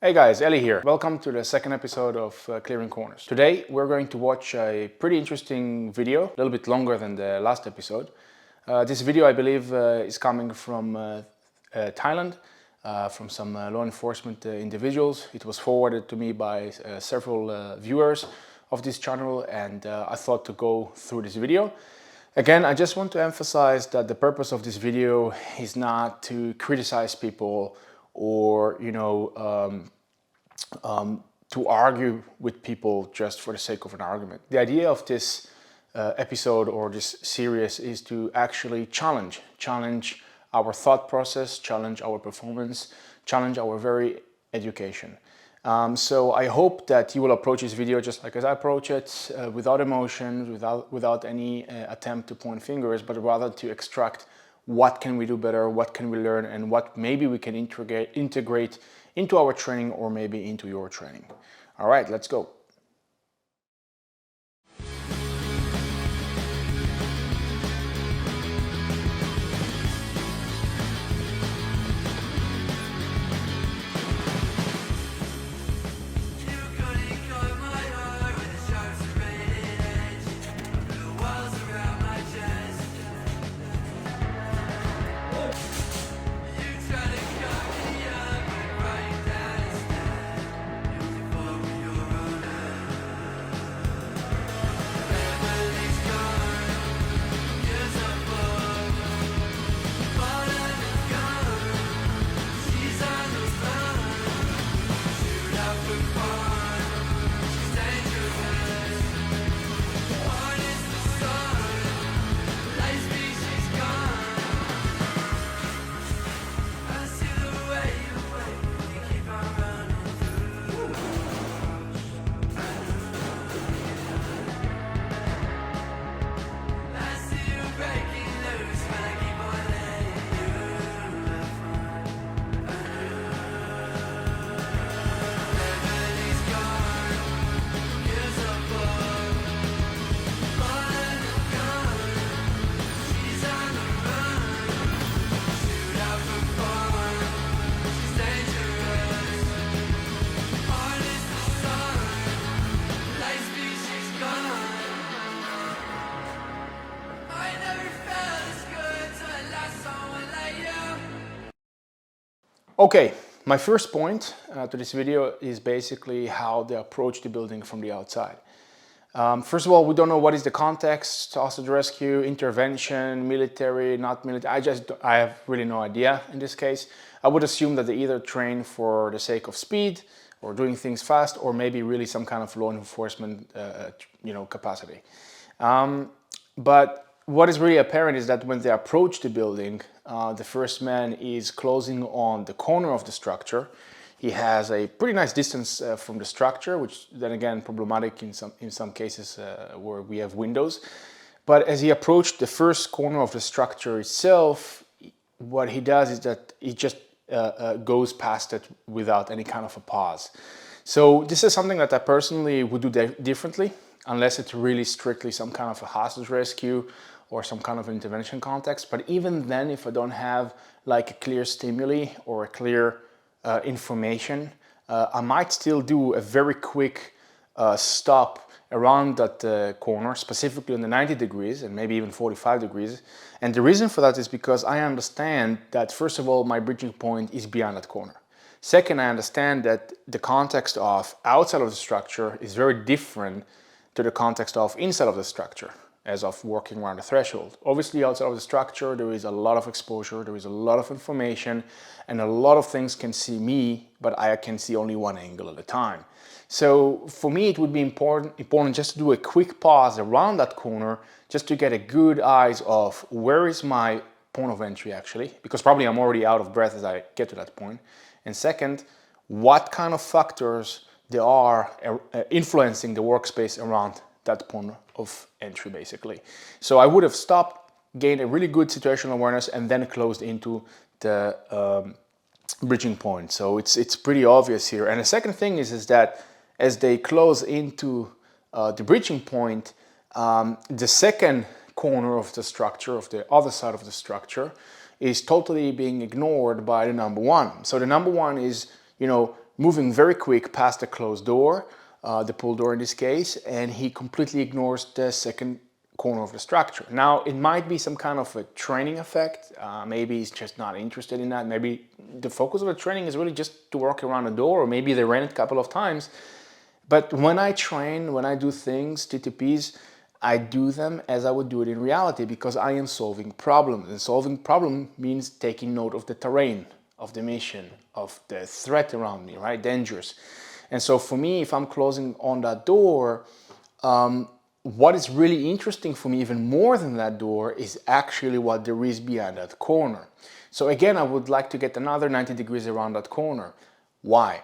Hey guys, Ellie here. Welcome to the second episode of Clearing Corners. Today we're going to watch a pretty interesting video, a little bit longer than the last episode. This video I believe is coming from Thailand, from some law enforcement individuals. It was forwarded to me by several viewers of this channel, and I thought to go through this video. Again, I just want to emphasize that the purpose of this video is not to criticize people or, to argue with people just for the sake of an argument. The idea of this episode or this series is to actually challenge our thought process, challenge our performance, challenge our very education. So I hope that you will approach this video just like as I approach it, without emotion, without any attempt to point fingers, but rather to extract what can we do better, what can we learn, and what maybe we can integrate into our training or maybe into your training. All right, let's go. Okay, my first point to this video is basically how they approach the building from the outside. First of all, we don't know what is the context, hostage rescue, intervention, military, not military. I have really no idea in this case. I would assume that they either train for the sake of speed or doing things fast, or maybe really some kind of law enforcement capacity. But what is really apparent is that when they approach the building, the first man is closing on the corner of the structure. He has a pretty nice distance from the structure, which then again problematic in some cases where we have windows. But as he approached the first corner of the structure itself, what he does is that he just goes past it without any kind of a pause. So this is something that I personally would do differently, unless it's really strictly some kind of a hostage rescue or some kind of intervention context. But even then, if I don't have like a clear stimuli or a clear information, I might still do a very quick stop around that corner, specifically on the 90 degrees and maybe even 45 degrees. And the reason for that is because I understand that, first of all, my bridging point is beyond that corner. Second, I understand that the context of outside of the structure is very different to the context of inside of the structure, as of working around the threshold. Obviously, outside of the structure, there is a lot of exposure, there is a lot of information, and a lot of things can see me, but I can see only one angle at a time. So for me, it would be important just to do a quick pause around that corner, just to get a good eyes of where is my point of entry actually, because probably I'm already out of breath as I get to that point. And second, what kind of factors there are influencing the workspace around that point of entry basically. So I would have stopped, gained a really good situational awareness, and then closed into the bridging point. So it's pretty obvious here. And the second thing is that as they close into the bridging point, the second corner of the structure, of the other side of the structure, is totally being ignored by the number one. So the number one is, moving very quick past the closed door, the pull door in this case, and he completely ignores the second corner of the structure. Now, it might be some kind of a training effect. Maybe he's just not interested in that. Maybe the focus of the training is really just to work around the door, or maybe they ran it a couple of times. But when I train, when I do things, TTPs, I do them as I would do it in reality, because I am solving problems. And solving problem means taking note of the terrain, of the mission, of the threat around me, right? Dangerous. And so for me, if I'm closing on that door, what is really interesting for me, even more than that door, is actually what there is behind that corner. So again, I would like to get another 90 degrees around that corner. Why?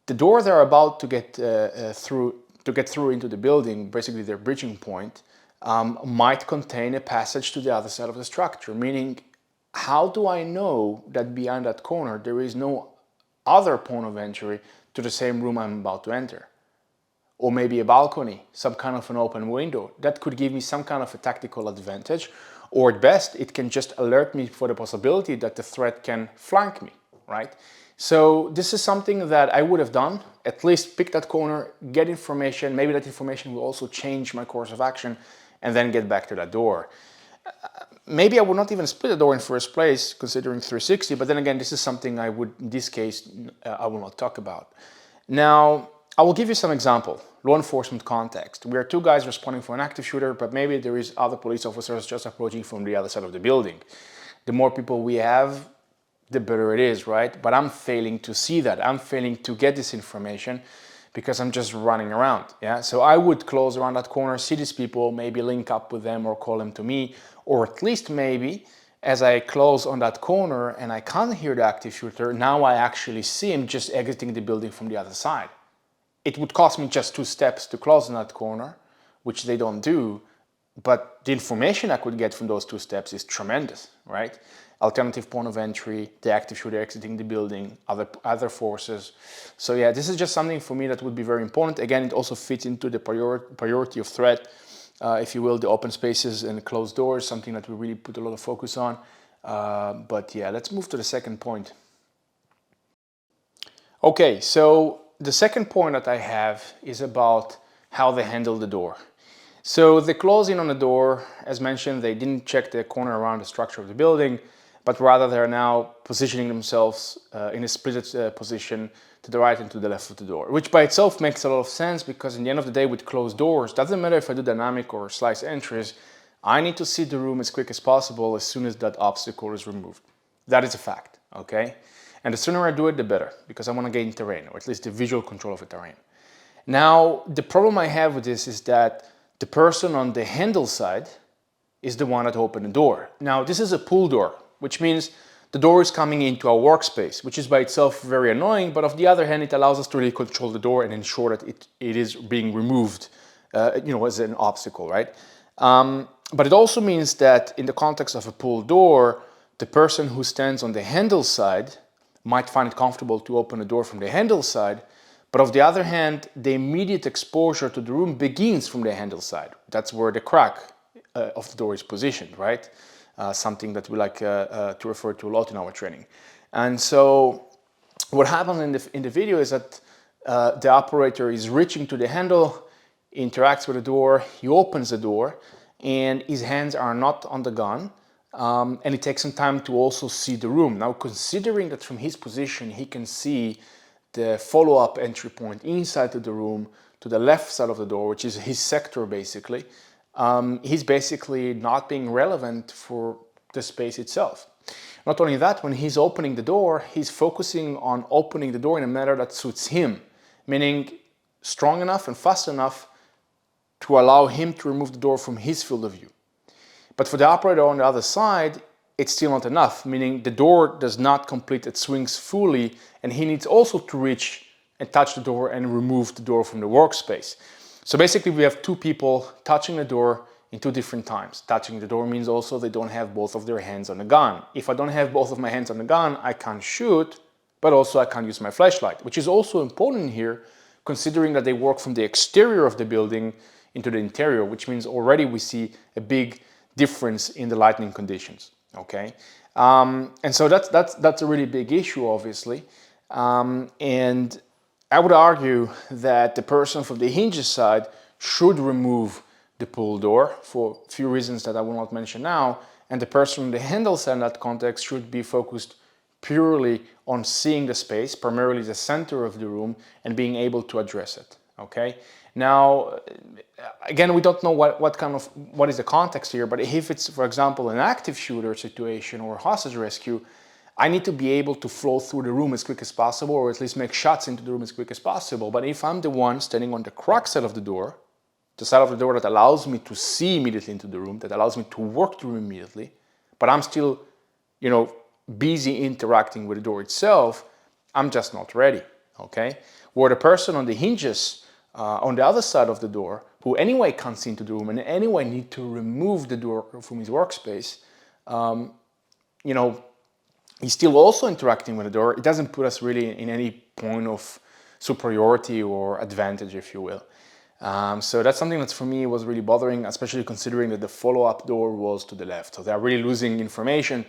The door they're about to get through into the building, basically their bridging point, might contain a passage to the other side of the structure. Meaning, how do I know that behind that corner there is no other point of entry to the same room I'm about to enter? Or maybe a balcony, some kind of an open window. That could give me some kind of a tactical advantage, or at best, it can just alert me for the possibility that the threat can flank me, right? So this is something that I would have done, at least pick that corner, get information, maybe that information will also change my course of action, and then get back to that door. Maybe I would not even split the door in first place, considering 360, but then again, this is something I would, in this case, I will not talk about. Now, I will give you some example, law enforcement context. We are two guys responding for an active shooter, but maybe there is other police officers just approaching from the other side of the building. The more people we have, the better it is, right? But I'm failing to see that. I'm failing to get this information because I'm just running around, yeah? So I would close around that corner, see these people, maybe link up with them or call them to me, or at least maybe as I close on that corner and I can't hear the active shooter, now I actually see him just exiting the building from the other side. It would cost me just 2 steps to close on that corner, which they don't do, but the information I could get from those 2 steps is tremendous, right? Alternative point of entry, the active shooter exiting the building, other forces. So yeah, this is just something for me that would be very important. Again, it also fits into the priority of threat, if you will, the open spaces and closed doors, something that we really put a lot of focus on. But yeah, let's move to the second point. Okay, so the second point that I have is about how they handle the door. So the closing on the door, as mentioned, they didn't check the corner around the structure of the building, but rather they're now positioning themselves in a split position to the right and to the left of the door, which by itself makes a lot of sense, because in the end of the day with closed doors, doesn't matter if I do dynamic or slice entries, I need to see the room as quick as possible as soon as that obstacle is removed. That is a fact, okay? And the sooner I do it, the better, because I want to gain terrain, or at least the visual control of the terrain. Now, the problem I have with this is that the person on the handle side is the one that opened the door. Now, this is a pull door, which means the door is coming into our workspace, which is by itself very annoying, but on the other hand, it allows us to really control the door and ensure that it is being removed, as an obstacle, right? But it also means that in the context of a pull door, the person who stands on the handle side might find it comfortable to open the door from the handle side, but on the other hand, the immediate exposure to the room begins from the handle side. That's where the crack of the door is positioned, right? Something that we like to refer to a lot in our training. And so what happens in the video is that the operator is reaching to the handle, interacts with the door, he opens the door, and his hands are not on the gun, and it takes some time to also see the room. Now, considering that from his position he can see the follow-up entry point inside of the room to the left side of the door, which is his sector basically, he's basically not being relevant for the space itself. Not only that, when he's opening the door, he's focusing on opening the door in a manner that suits him, meaning strong enough and fast enough to allow him to remove the door from his field of view. But for the operator on the other side, it's still not enough, meaning the door does not complete its swings fully, and he needs also to reach and touch the door and remove the door from the workspace. So basically we have 2 people touching the door in 2 different times. Touching the door means also they don't have both of their hands on the gun. If I don't have both of my hands on the gun, I can't shoot, but also I can't use my flashlight, which is also important here, considering that they work from the exterior of the building into the interior, which means already we see a big difference in the lighting conditions, okay? And so that's a really big issue, obviously. And I would argue that the person from the hinges side should remove the pull door for a few reasons that I will not mention now, and the person on the handle side in that context should be focused purely on seeing the space, primarily the center of the room, and being able to address it, okay? Now, again, we don't know what is the context here, but if it's, for example, an active shooter situation or hostage rescue, I need to be able to flow through the room as quick as possible, or at least make shots into the room as quick as possible. But if I'm the one standing on the correct side of the door, the side of the door that allows me to see immediately into the room, that allows me to work the room immediately, but I'm still, busy interacting with the door itself, I'm just not ready, okay? Where the person on the hinges, on the other side of the door, who anyway can't see into the room and anyway need to remove the door from his workspace, he's still also interacting with the door. It doesn't put us really in any point of superiority or advantage, if you will. So that's something that for me was really bothering, especially considering that the follow-up door was to the left. So they're really losing information.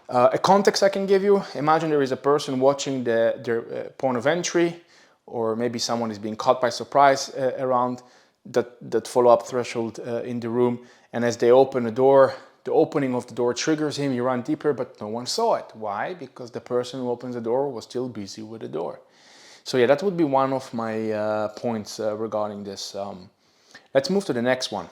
A context I can give you, imagine there is a person watching their point of entry, or maybe someone is being caught by surprise around that follow-up threshold in the room, and as they open the door, the opening of the door triggers him, you run deeper, but no one saw it. Why? Because the person who opens the door was still busy with the door. So yeah, that would be one of my points regarding this. Let's move to the next one.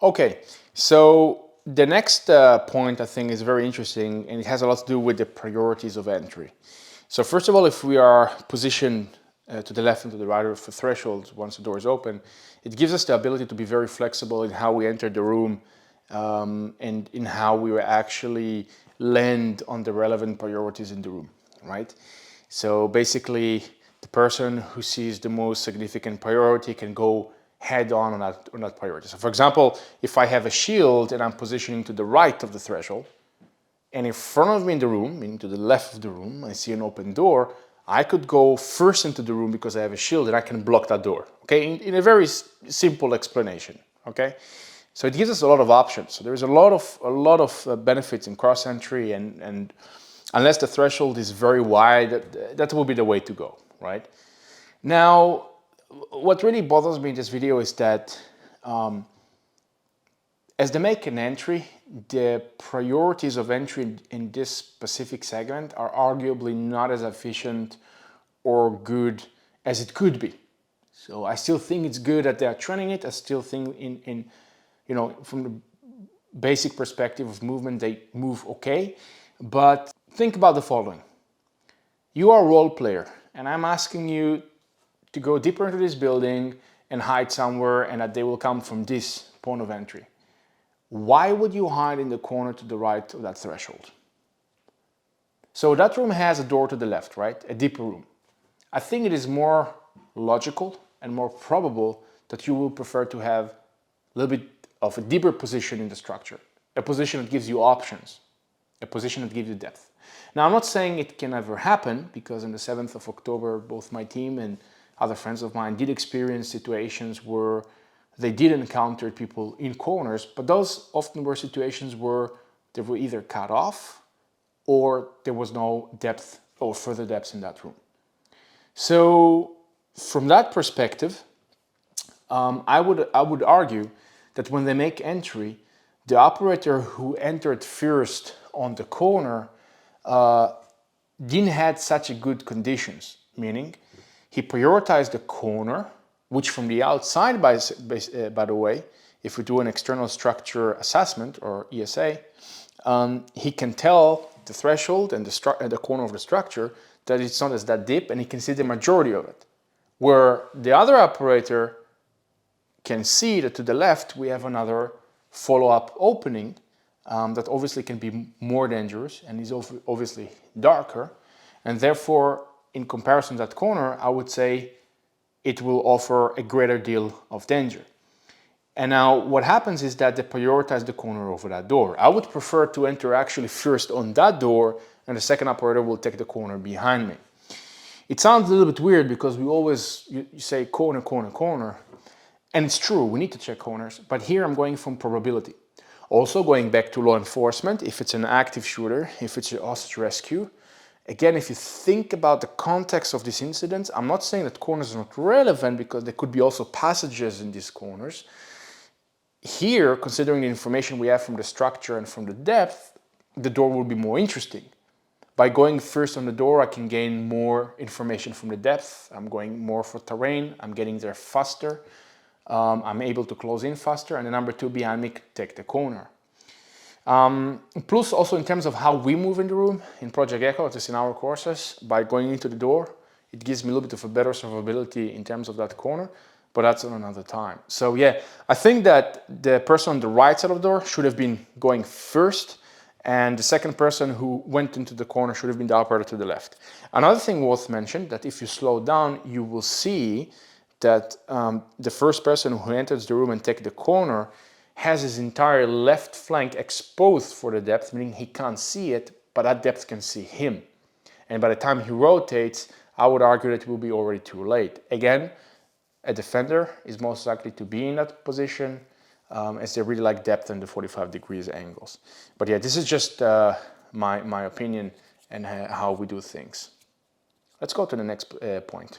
Okay, so the next point I think is very interesting, and it has a lot to do with the priorities of entry. So first of all, if we are positioned to the left and to the right of the threshold once the door is open, it gives us the ability to be very flexible in how we enter the room and in how we actually land on the relevant priorities in the room, right? So basically, the person who sees the most significant priority can go head on that priority. So for example, if I have a shield and I'm positioning to the right of the threshold, and in front of me in the room, meaning to the left of the room, I see an open door, I could go first into the room because I have a shield and I can block that door, okay? In a very simple explanation, okay? So it gives us a lot of options. So there's a lot of benefits in cross entry, and unless the threshold is very wide, that will be the way to go, right? Now, what really bothers me in this video is that as they make an entry, the priorities of entry in this specific segment are arguably not as efficient or good as it could be. So I still think it's good that they are training it. I still think from the basic perspective of movement, they move okay. But think about the following. You are a role player, and I'm asking you to go deeper into this building and hide somewhere, and that they will come from this point of entry. Why would you hide in the corner to the right of that threshold? So that room has a door to the left, right? A deeper room. I think it is more logical and more probable that you will prefer to have a little bit of a deeper position in the structure, a position that gives you options, a position that gives you depth. Now, I'm not saying it can ever happen, because on the 7th of October, both my team and other friends of mine did experience situations where they did encounter people in corners, but those often were situations where they were either cut off or there was no depth or further depth in that room. So from that perspective, I would argue that when they make entry, the operator who entered first on the corner didn't have such a good conditions, meaning he prioritized the corner, which from the outside, by the way, if we do an external structure assessment or ESA, he can tell the threshold and the corner of the structure that it's not as that deep, and he can see the majority of it. Where the other operator can see that to the left we have another follow-up opening that obviously can be more dangerous and is obviously darker, and therefore in comparison to that corner, I would say it will offer a greater deal of danger. And now what happens is that they prioritize the corner over that door. I would prefer to enter actually first on that door, and the second operator will take the corner behind me. It sounds a little bit weird because we always you say corner, corner, corner. And it's true, we need to check corners, but here I'm going from probability. Also, going back to law enforcement, if it's an active shooter, if it's a hostage rescue, again, if you think about the context of this incident, I'm not saying that corners are not relevant because there could be also passages in these corners. Here, considering the information we have from the structure and from the depth, the door will be more interesting. By going first on the door, I can gain more information from the depth. I'm going more for terrain. I'm getting there faster. I'm able to close in faster. And the number two behind me can take the corner. Plus also in terms of how we move in the room, in Project Echo, it is in our courses, by going into the door, it gives me a little bit of a better survivability in terms of that corner, but that's on another time. So yeah, I think that the person on the right side of the door should have been going first, and the second person who went into the corner should have been the operator to the left. Another thing worth mentioning, that if you slow down, you will see that the first person who enters the room and takes the corner has his entire left flank exposed for the depth, meaning he can't see it, but that depth can see him. And by the time he rotates, I would argue that it will be already too late. Again, a defender is most likely to be in that position, as they really like depth and the 45 degrees angles. But yeah, this is just my opinion and how we do things. Let's go to the next point.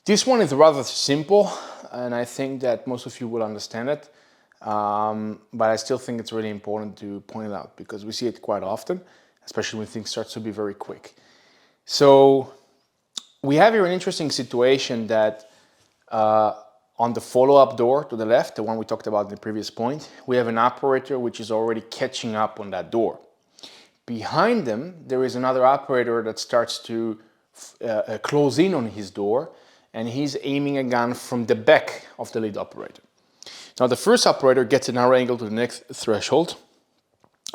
This one is rather simple, and I think that most of you will understand it. But I still think it's really important to point it out because we see it quite often, especially when things start to be very quick. So we have here an interesting situation that on the follow-up door to the left, the one we talked about in the previous point, we have an operator which is already catching up on that door. Behind them, there is another operator that starts to close in on his door, and he's aiming a gun from the back of the lead operator. Now the first operator gets an arrow angle to the next threshold,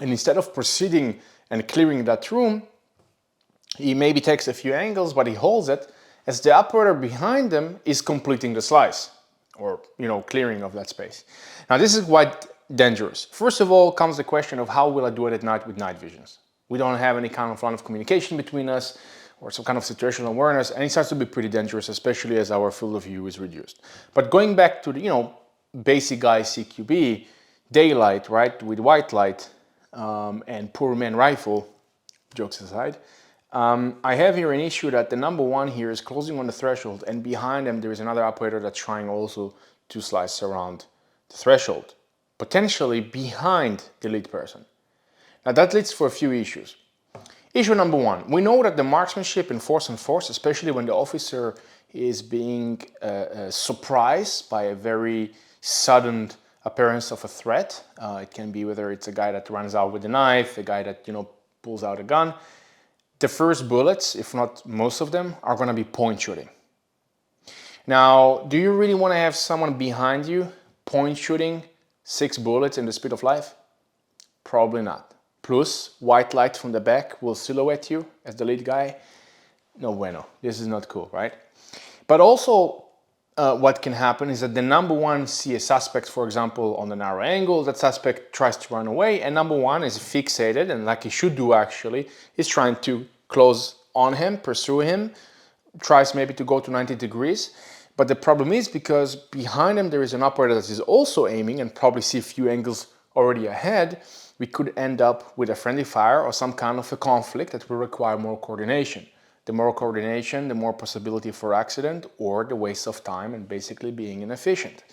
and instead of proceeding and clearing that room, he maybe takes a few angles, but he holds it as the operator behind them is completing the slice, or clearing of that space. Now this is quite dangerous. First of all comes the question of how will I do it at night with night visions. We don't have any kind of line of communication between us or some kind of situational awareness, and it starts to be pretty dangerous, especially as our field of view is reduced. But going back to the basic guy CQB, daylight, right, with white light and poor man rifle, jokes aside, I have here an issue that the number one here is closing on the threshold, and behind them there is another operator that's trying also to slice around the threshold, potentially behind the lead person. Now that leads for a few issues. Issue number one, we know that the marksmanship in force and force, especially when the officer is being surprised by a very sudden appearance of a threat. It can be whether it's a guy that runs out with a knife, a guy that pulls out a gun. The first bullets, if not most of them, are going to be point shooting. Now, do you really want to have someone behind you point shooting 6 bullets in the speed of light? Probably not. Plus, white light from the back will silhouette you as the lead guy. No bueno, this is not cool, right? But also, what can happen is that the number one see a suspect, for example, on the narrow angle, that suspect tries to run away, and number one is fixated, and like he should do actually, is trying to close on him, pursue him, tries maybe to go to 90 degrees. But the problem is because behind him there is an operator that is also aiming and probably see a few angles already ahead, we could end up with a friendly fire or some kind of a conflict that will require more coordination. The more coordination, the more possibility for accident or the waste of time and basically being inefficient.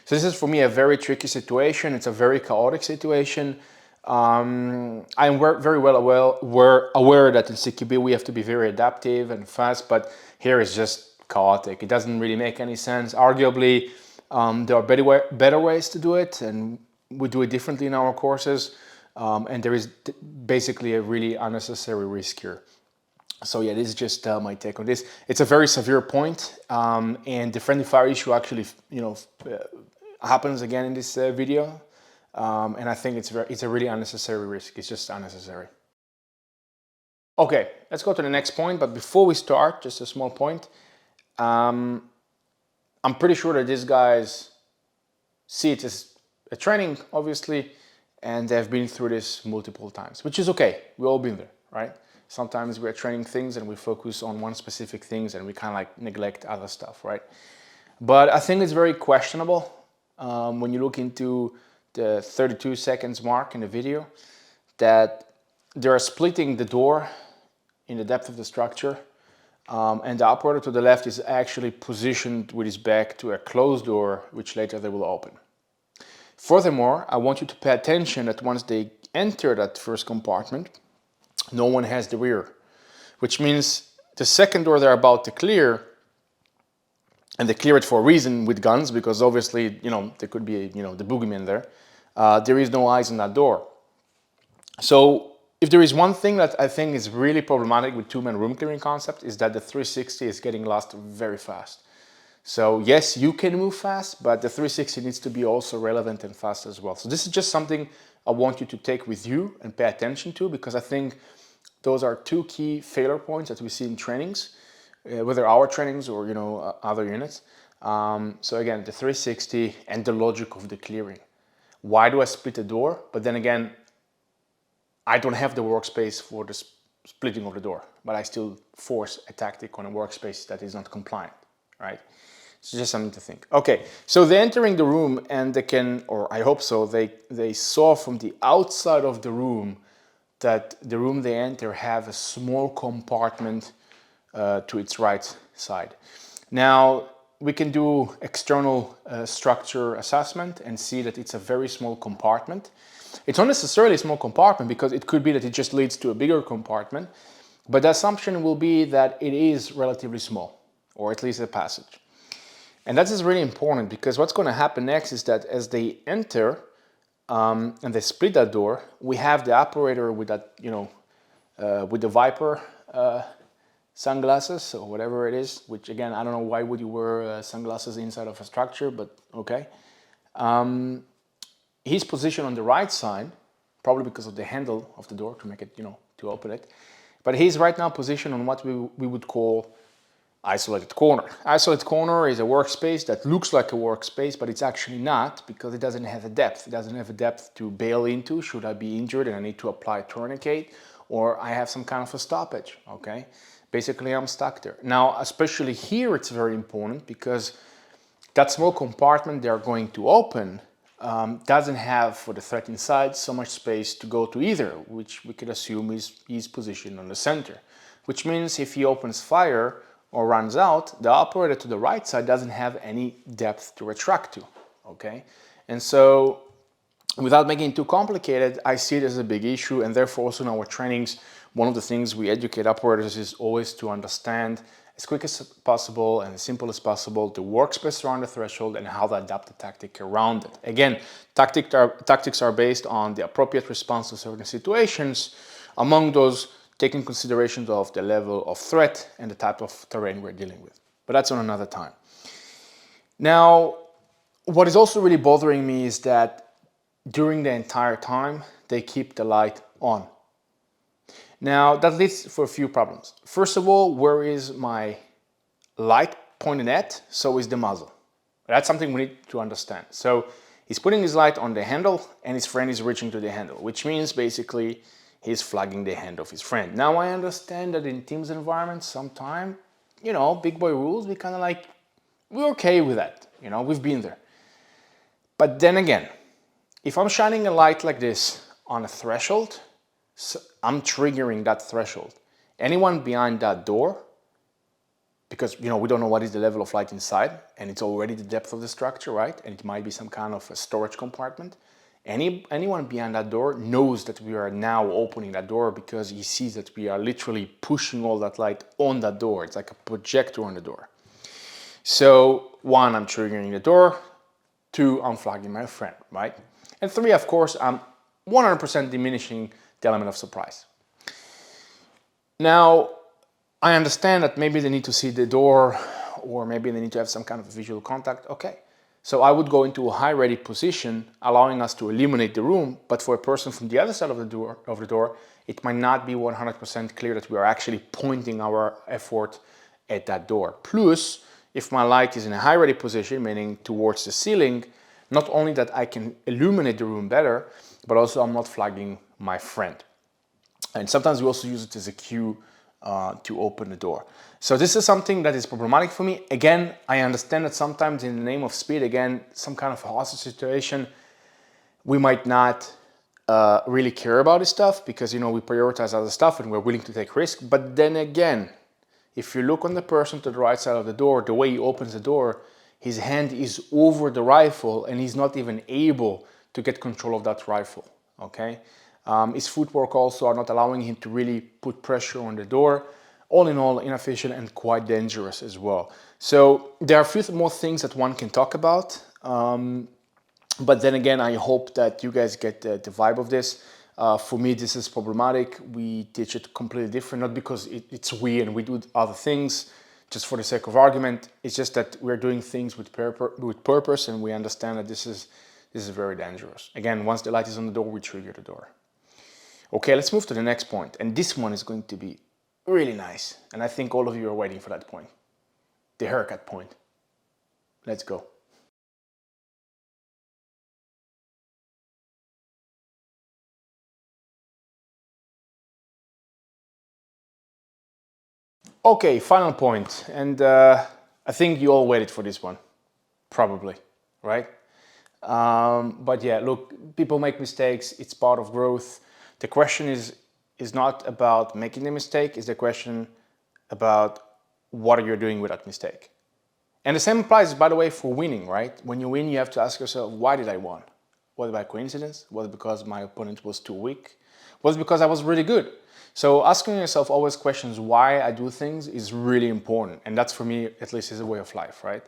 So this is for me a very tricky situation. It's a very chaotic situation. I'm very well aware that in CQB we have to be very adaptive and fast, but here it's just chaotic. It doesn't really make any sense. Arguably, there are better ways to do it, and we do it differently in our courses, and there is basically a really unnecessary risk here. So yeah, this is just my take on this. It's a very severe point, and the friendly fire issue actually, happens again in this video, and I think it's a really unnecessary risk. It's just unnecessary. Okay, let's go to the next point. But before we start, just a small point. I'm pretty sure that these guys see it as a training, obviously, and they've been through this multiple times, which is okay. We've all been there, right? Sometimes we're training things and we focus on one specific things and we kind of like neglect other stuff, right? But I think it's very questionable when you look into the 32 seconds mark in the video, that they are splitting the door in the depth of the structure, and the operator to the left is actually positioned with his back to a closed door, which later they will open. Furthermore, I want you to pay attention that once they enter that first compartment, no one has the rear, which means the second door they're about to clear, and they clear it for a reason with guns, because obviously, you know, there could be, you know, the boogeyman there. There is no eyes on that door. So if there is one thing that I think is really problematic with two-man room clearing concept, is that the 360 is getting lost very fast. So yes, you can move fast, but the 360 needs to be also relevant and fast as well. So this is just something I want you to take with you and pay attention to, because I think those are two key failure points that we see in trainings, whether our trainings or, you know, other units. So again, the 360 and the logic of the clearing. Why do I split the door? But then again, I don't have the workspace for the splitting of the door, but I still force a tactic on a workspace that is not compliant, right? It's just something to think. Okay, so they're entering the room and they can, or I hope so, they saw from the outside of the room that the room they enter have a small compartment to its right side. Now, we can do external structure assessment and see that it's a very small compartment. It's not necessarily a small compartment, because it could be that it just leads to a bigger compartment, but the assumption will be that it is relatively small, or at least a passage. And that is really important, because what's going to happen next is that as they enter and they split that door, we have the operator with that, you know, with the Viper sunglasses or whatever it is, which again, I don't know why would you wear sunglasses inside of a structure, but okay. He's positioned on the right side, probably because of the handle of the door to make it, you know, to open it. But he's right now positioned on what we would call isolated corner. Isolated corner is a workspace that looks like a workspace, but it's actually not, because it doesn't have a depth. It doesn't have a depth to bail into should I be injured and I need to apply a tourniquet, or I have some kind of a stoppage, okay? Basically, I'm stuck there. Now, especially here, it's very important, because that small compartment they're going to open doesn't have, for the threat inside, so much space to go to either, which we could assume is positioned on the center. Which means if he opens fire or runs out, the operator to the right side doesn't have any depth to retract to, okay? And so, without making it too complicated, I see it as a big issue, and therefore also in our trainings, one of the things we educate operators is always to understand as quick as possible and as simple as possible the workspace around the threshold and how to adapt the tactic around it. Again, tactics are based on the appropriate response to certain situations, among those taking considerations of the level of threat and the type of terrain we're dealing with. But that's on another time. Now, what is also really bothering me is that during the entire time, they keep the light on. Now, that leads for a few problems. First of all, where is my light pointed at? So is the muzzle. That's something we need to understand. So he's putting his light on the handle and his friend is reaching to the handle, which means basically he's flagging the hand of his friend. Now, I understand that in Teams environments, sometimes, you know, big boy rules, we kind of like, we're okay with that. You know, we've been there. But then again, if I'm shining a light like this on a threshold, so I'm triggering that threshold. Anyone behind that door, because, you know, we don't know what is the level of light inside, and it's already the depth of the structure, right? And it might be some kind of a storage compartment. Anyone behind that door knows that we are now opening that door, because he sees that we are literally pushing all that light on that door. It's like a projector on the door. So 1, I'm triggering the door. 2, I'm flagging my friend, right? And 3, of course, I'm 100% diminishing the element of surprise. Now, I understand that maybe they need to see the door, or maybe they need to have some kind of visual contact. Okay. So I would go into a high ready position, allowing us to eliminate the room, but for a person from the other side of the door, it might not be 100% clear that we are actually pointing our effort at that door. Plus, if my light is in a high ready position, meaning towards the ceiling, not only that I can illuminate the room better, but also I'm not flagging my friend. And sometimes we also use it as a cue to open the door. So this is something that is problematic for me. Again, I understand that sometimes in the name of speed, again, some kind of a hostage situation, we might not really care about this stuff because, you know, we prioritize other stuff and we're willing to take risk. But then again, if you look on the person to the right side of the door, the way he opens the door, his hand is over the rifle and he's not even able to get control of that rifle, okay? His footwork also are not allowing him to really put pressure on the door. All in all, inefficient and quite dangerous as well. So there are a few more things that one can talk about. But then again, I hope that you guys get the vibe of this. For me, this is problematic. We teach it completely different, not because it's we and we do other things just for the sake of argument. It's just that we're doing things with purpose, and we understand that this is very dangerous. Again, once the light is on the door, we trigger the door. Okay, let's move to the next point. And this one is going to be really nice. And I think all of you are waiting for that point. The haircut point. Let's go. Okay, final point. And I think you all waited for this one. Probably, right? But yeah, look, people make mistakes. It's part of growth. The question is not about making the mistake. It's the question about what are you doing with that mistake. And the same applies, by the way, for winning, right? When you win, you have to ask yourself, why did I win? Was it by coincidence? Was it because my opponent was too weak? Was it because I was really good? So asking yourself always questions why I do things is really important. And that's, for me, at least, is a way of life, right?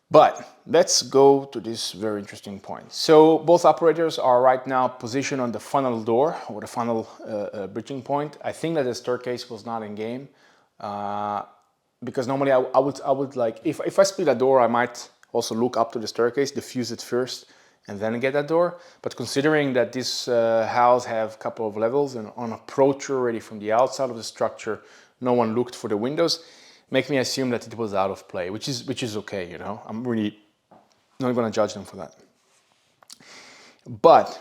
But let's go to this very interesting point. So both operators are right now positioned on the funnel door or the funnel bridging point. I think that the staircase was not in game because normally I would like, if I split a door, I might also look up to the staircase, diffuse it first, and then get that door. But considering that this house have a couple of levels and on approach already from the outside of the structure, no one looked for the windows, make me assume that it was out of play, which is okay, you know. I'm really not going to judge them for that. But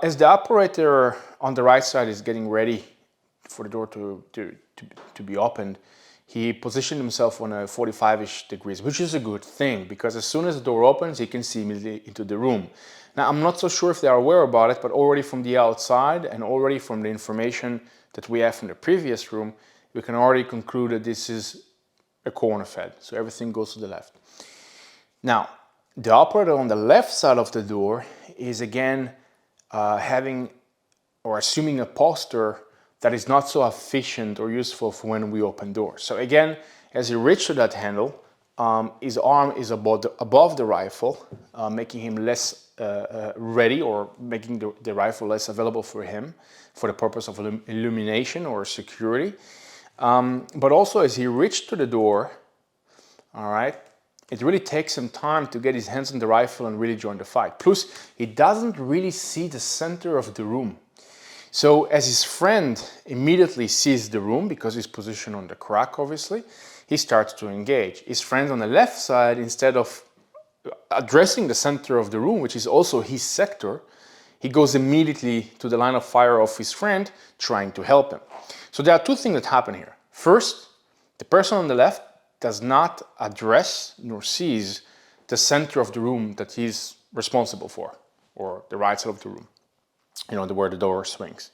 as the operator on the right side is getting ready for the door to be opened, he positioned himself on a 45-ish degrees, which is a good thing because as soon as the door opens, he can see immediately into the room. Now, I'm not so sure if they are aware about it, but already from the outside and already from the information that we have from the previous room, we can already conclude that this is a corner fed, so everything goes to the left. Now, the operator on the left side of the door is again having or assuming a posture that is not so efficient or useful for when we open doors. So again, as he reaches to that handle, his arm is above the rifle, making him less ready or making the rifle less available for him for the purpose of illumination or security. But also as he reached to the door, all right, it really takes some time to get his hands on the rifle and really join the fight. Plus, he doesn't really see the center of the room. So as his friend immediately sees the room, because he's positioned on the crack, obviously, he starts to engage. His friend on the left side, instead of addressing the center of the room, which is also his sector, he goes immediately to the line of fire of his friend, trying to help him. So there are two things that happen here. First, the person on the left does not address nor sees the center of the room that he's responsible for, or the right side of the room, you know, where the door swings.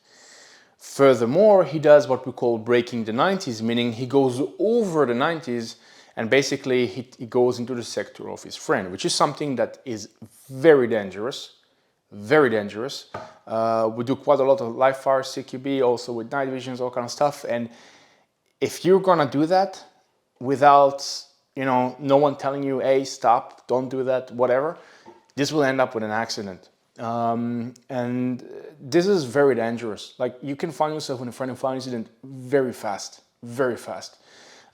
Furthermore, he does what we call breaking the 90s, meaning he goes over the 90s and basically he goes into the sector of his friend, which is something that is very dangerous. Very dangerous. We do quite a lot of live fire CQB, also with night visions, all kind of stuff. And if you're gonna do that without, you know, no one telling you, hey, stop, don't do that, whatever, this will end up with an accident. And this is very dangerous. Like, you can find yourself in a friendly fire incident very fast, very fast.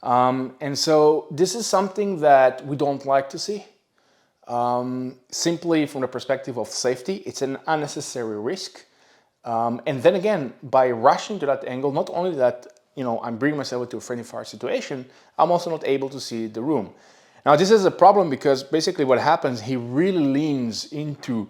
And so this is something that we don't like to see. Simply from the perspective of safety, it's an unnecessary risk. And then again, by rushing to that angle, not only that, you know, I'm bringing myself into a friendly fire situation, I'm also not able to see the room. Now, this is a problem because basically what happens, he really leans into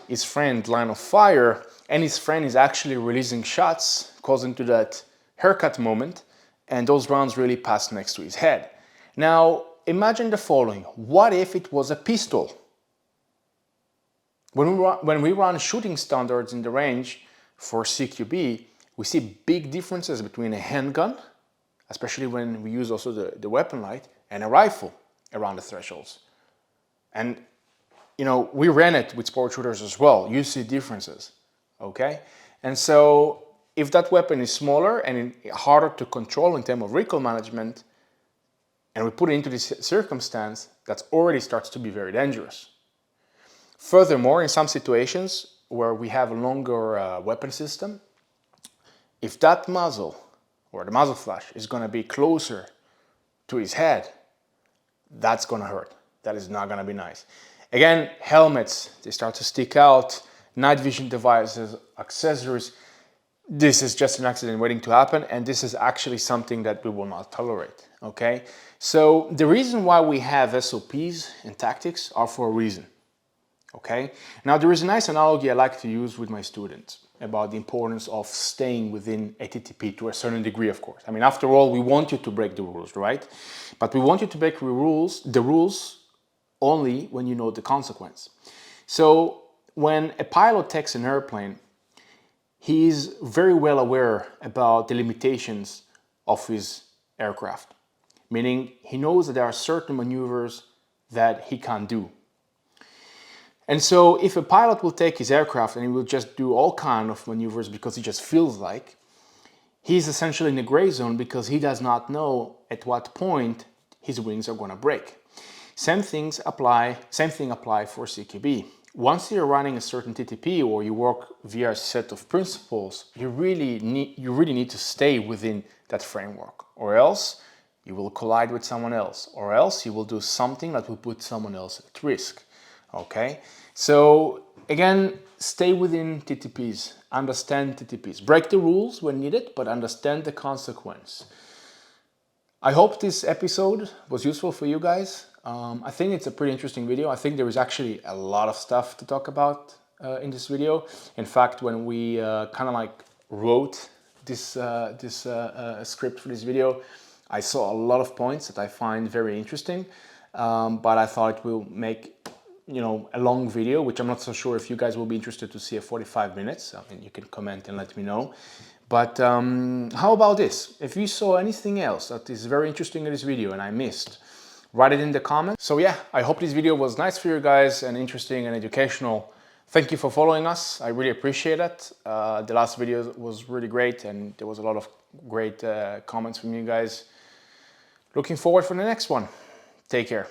his friend's line of fire, and his friend is actually releasing shots, causing to that haircut moment, and those rounds really pass next to his head. Now, imagine the following. What if it was a pistol? When we run shooting standards in the range for CQB, we see big differences between a handgun, especially when we use also the weapon light, and a rifle around the thresholds. And you know, we ran it with sport shooters as well. You see differences, okay? And so if that weapon is smaller and harder to control in terms of recoil management, and we put it into this circumstance, that already starts to be very dangerous. Furthermore, in some situations where we have a longer weapon system, if that muzzle or the muzzle flash is going to be closer to his head, that's going to hurt. That is not going to be nice. Again, helmets, they start to stick out, night vision devices, accessories. This is just an accident waiting to happen, and this is actually something that we will not tolerate, okay? So the reason why we have SOPs and tactics are for a reason, okay? Now there is a nice analogy I like to use with my students about the importance of staying within a TTP to a certain degree, of course. I mean, after all, we want you to break the rules, right? But we want you to break the rules only when you know the consequence. So when a pilot takes an airplane, he is very well aware about the limitations of his aircraft, meaning he knows that there are certain maneuvers that he can't do. And so if a pilot will take his aircraft and he will just do all kinds of maneuvers because he just feels like, he's essentially in the gray zone because he does not know at what point his wings are going to break. Same thing apply for CQB. Once you're running a certain TTP or you work via a set of principles, you really need to stay within that framework, or else you will collide with someone else, or else you will do something that will put someone else at risk. Okay, so again, stay within TTPs, understand TTPs, break the rules when needed, but understand the consequence. I hope this episode was useful for you guys. I think it's a pretty interesting video. I think there is actually a lot of stuff to talk about in this video. In fact, when we kind of like wrote this script for this video, I saw a lot of points that I find very interesting, but I thought it will make, you know, a long video, which I'm not so sure if you guys will be interested to see a 45 minutes. I mean, you can comment and let me know. But how about this? If you saw anything else that is very interesting in this video and I missed, write it in the comments. So yeah, I hope this video was nice for you guys and interesting and educational. Thank you for following us. I really appreciate it. The last video was really great and there was a lot of great comments from you guys. Looking forward for the next one. Take care.